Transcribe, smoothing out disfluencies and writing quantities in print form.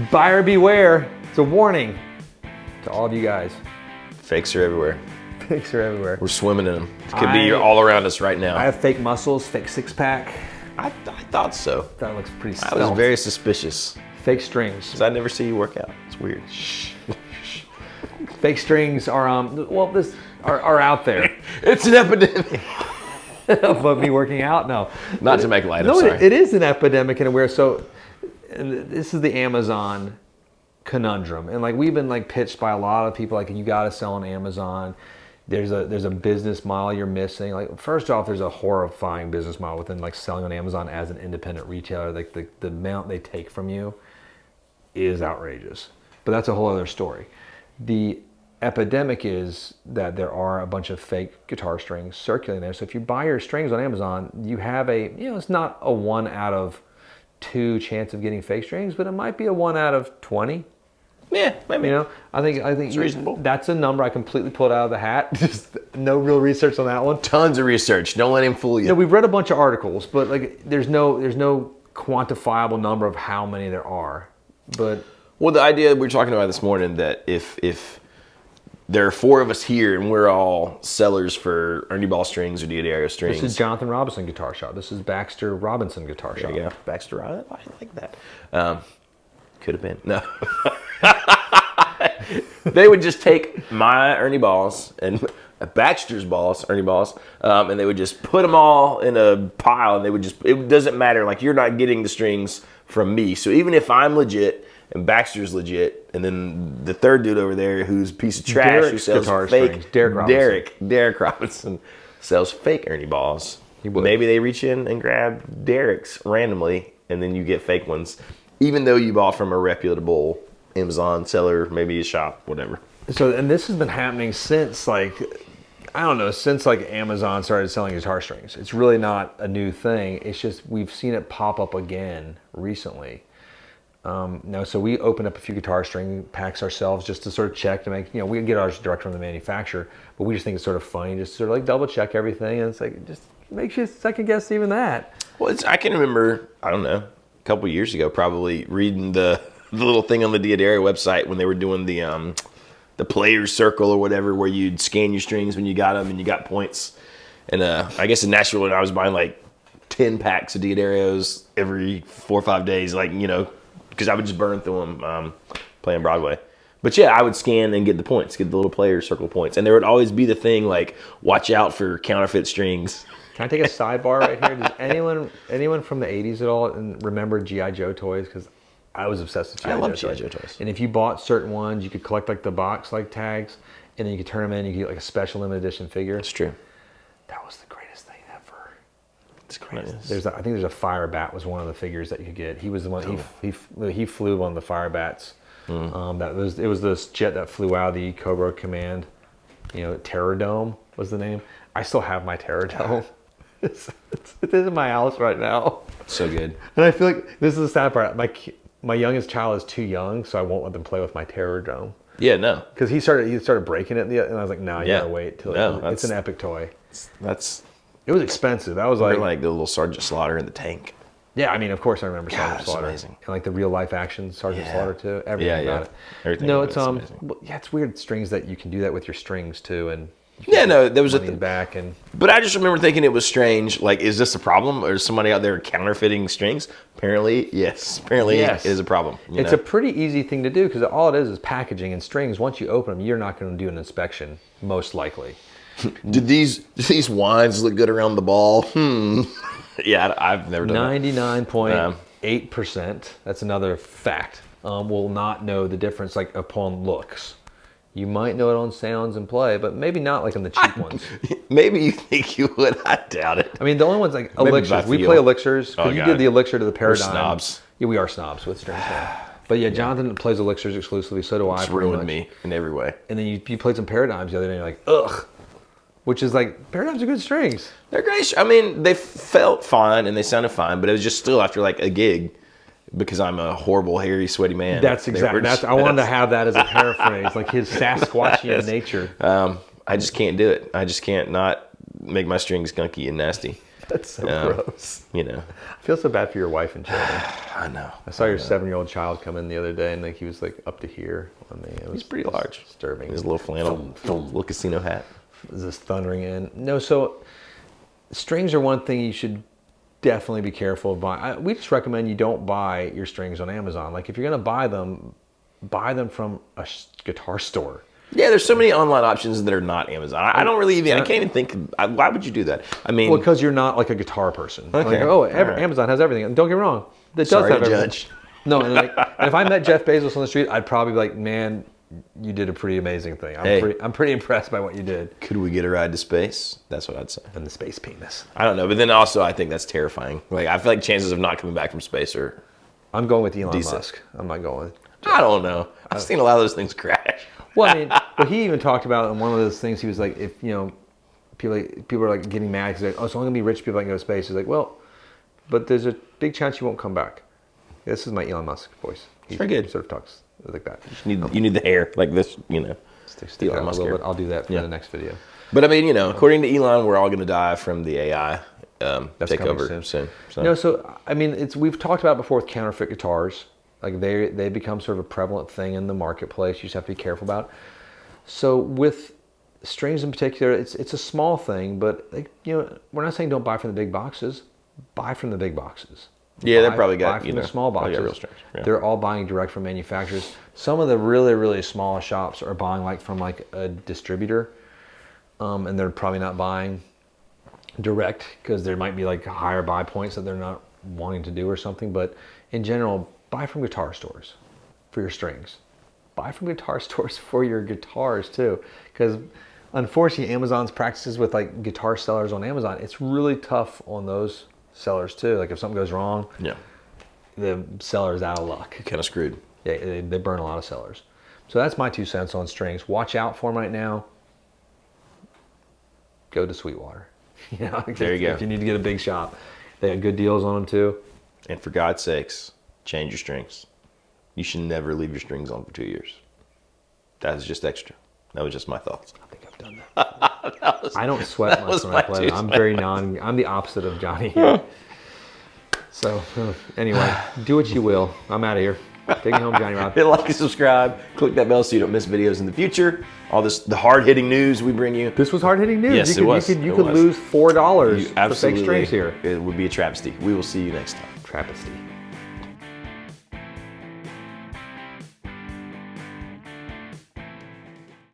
Buyer beware. It's a warning to all of you guys. Fakes are everywhere. Fakes are everywhere. We're swimming in them. It could be all around us right now. I have fake muscles, fake six-pack. I thought so. That looks pretty I stealth. was very suspicious. Fake strings. Because I never see you work out. It's weird. Fake strings are are out there. It's an epidemic. But me working out, no. Not to make light of, No, sorry. it is an epidemic in a way. So this is the Amazon conundrum, and like we've been like pitched by a lot of people, like you got to sell on Amazon. There's a business model you're missing. Like first off, there's a horrifying business model within like selling on Amazon as an independent retailer. Like the amount they take from you is outrageous. But that's a whole other story. The epidemic is that there are a bunch of fake guitar strings circulating there. So if you buy your strings on Amazon, you have it's not a 1 out of 2 chance of getting fake strings, but it might be a 1 out of 20. Yeah, maybe. I think it's reasonable. That's a number I completely pulled out of the hat. Just no real research on that one. Tons of research. Don't let him fool you. We've read a bunch of articles, but like there's no quantifiable number of how many there are. But well, the idea we were talking about this morning that if there are 4 of us here and we're all sellers for Ernie Ball strings or Diodario strings. This is Jonathan Robinson Guitar Shop. This is Baxter Robinson Guitar Shop. There you go. Baxter Robinson. I like that. Could have been. No. They would just take my Ernie Balls and Baxter's balls, Ernie Balls, and they would just put them all in a pile, and they would it doesn't matter. Like, you're not getting the strings from me. So even if I'm legit and Baxter's legit, and then the third dude over there who's a piece of trash Derek's who sells guitar fake strings. Derek Robinson sells fake Ernie Balls. He would. Maybe they reach in and grab Derek's randomly, and then you get fake ones, even though you bought from a reputable Amazon seller, maybe a shop, whatever. So, and this has been happening since since Amazon started selling guitar strings. It's really not a new thing. It's just we've seen it pop up again recently. So we opened up a few guitar string packs ourselves just to sort of check to make, we can get ours direct from the manufacturer, but we just think it's sort of funny just to sort of like double check everything, and it's like, it just makes you second guess even that. Well, I can remember, I don't know, a couple of years ago, probably reading the little thing on the Diodario website when they were doing the player's circle or whatever, where you'd scan your strings when you got them and you got points. And I guess in Nashville, when I was buying like 10 packs of Diodarios every 4 or 5 days, because I would just burn through them playing Broadway. But yeah, I would scan and get the points, get the little player circle points. And there would always be the thing like, watch out for counterfeit strings. Can I take a sidebar right here? Does anyone from the 80s at all remember G.I. Joe toys? Because I was obsessed with G.I. Joe toys. I love G.I. Joe toys. And if you bought certain ones, you could collect like the box like tags, and then you could turn them in, you could get like a special limited edition figure. That's true. That was the greatest thing ever. It's great. I think there's a fire bat was one of the figures that you could get. He was the one. He flew one of the fire bats. It was this jet that flew out of the Cobra Command. Terror Dome was the name. I still have my Terror Dome. It's in my house right now. So good. And I feel like this is the sad part. My youngest child is too young, so I won't let them play with my Terror Dome. Yeah, no. Because he started breaking it, and I was like, no, you gotta wait till it's an epic toy. It was expensive. That was like the little Sergeant Slaughter in the tank. Yeah, I mean, of course I remember Sergeant Slaughter. Amazing. And like the real life action Sergeant Slaughter too. Everything about it. Everything. No, it's it's weird strings that you can do that with your strings too, and there was back and. But I just remember thinking it was strange. Like, is this a problem, or is somebody out there counterfeiting strings? Apparently, yes. It is a problem. It's a pretty easy thing to do because all it is packaging and strings. Once you open them, you're not going to do an inspection, most likely. Do these wines look good around the ball? Yeah, I've never done 99.8%. That's another fact. Will not know the difference like upon looks. You might know it on sounds and play, but maybe not like on the cheap ones. Maybe you think you would. I doubt it. I mean, the only ones like elixirs. We play elixirs. Oh, you did the elixir to the paradigm. We're snobs. Yeah, we are snobs with strings now. But yeah, Jonathan plays elixirs exclusively. So do I. It's ruined me in every way. And then you played some paradigms the other day, and you're like, ugh. Which is like, paradigms are good strings. They're great. I mean, they felt fine and they sounded fine, but it was just still after like a gig. Because I'm a horrible, hairy, sweaty man. That's exactly. I wanted to have that as a paraphrase, like his Sasquatchian nature. I just can't do it. I just can't not make my strings gunky and nasty. That's so gross. You know, I feel so bad for your wife and children. I know. I saw your 7-year-old child come in the other day, and like he was like up to here on me. He's pretty large. Disturbing. His little flannel, little casino hat. Is this thundering in? No, so strings are one thing you should definitely be careful of buying. We just recommend you don't buy your strings on Amazon. Like if you're gonna buy them from a guitar store. Yeah, there's so many online options that are not Amazon. I don't really even. I can't even think. Why would you do that? I mean, well, because you're not like a guitar person. Okay. Like, Amazon has everything. And don't get me wrong, it does sorry have to everything. judge. No, and like, and if I met Jeff Bezos on the street, I'd probably be like, man, you did a pretty amazing thing. I'm pretty impressed by what you did. Could we get a ride to space? That's what I'd say. And the space penis. I don't know, but then also I think that's terrifying. Like I feel like chances of not coming back from space are. I'm going with Elon decent. Musk. I'm not going with. I don't know. I've seen a lot of those things crash. Well, I mean, but he even talked about in one of those things. He was like, if people are like getting mad because like, oh, it's only gonna be rich people that can go to space. He's like, well, but there's a big chance you won't come back. This is my Elon Musk voice. He very good. Sort of talks like that. You need the hair like this, you know. Stick Elon out Musk a little hair. bit. I'll do that for the next video. But I mean, you know, according to Elon, we're all going to die from the AI That's takeover coming soon. So. No, so I mean, we've talked about it before with counterfeit guitars. Like they become sort of a prevalent thing in the marketplace. You just have to be careful about. So with strings in particular, it's a small thing, but like, you know, we're not saying don't buy from the big boxes. Buy from the big boxes. Yeah, they probably got buy from the small boxes. real strings. Yeah. They're all buying direct from manufacturers. Some of the really, really small shops are buying like from like a distributor, and they're probably not buying direct because there might be like higher buy points that they're not wanting to do or something. But in general, buy from guitar stores for your strings. Buy from guitar stores for your guitars too, because unfortunately Amazon's practices with like guitar sellers on Amazon, it's really tough on those sellers too. Like if something goes wrong, the seller's out of luck. Kind of screwed. Yeah, they burn a lot of sellers. So that's my 2 cents on strings. Watch out for them right now. Go to Sweetwater. You know, there you go. If you need to get a big shop, they got good deals on them too. And for God's sakes, change your strings. You should never leave your strings on for 2 years. That was just extra. That was just my thoughts. I think I've done that. I don't sweat much when I play. I'm I'm the opposite of Johnny here. So anyway, do what you will. I'm out of here. Take it home, Johnny Rob. Hit like and subscribe. Click that bell so you don't miss videos in the future. All the hard-hitting news we bring you. This was hard-hitting news. Yes, You could lose $4 for fake strings here. It would be a travesty. We will see you next time. Travesty.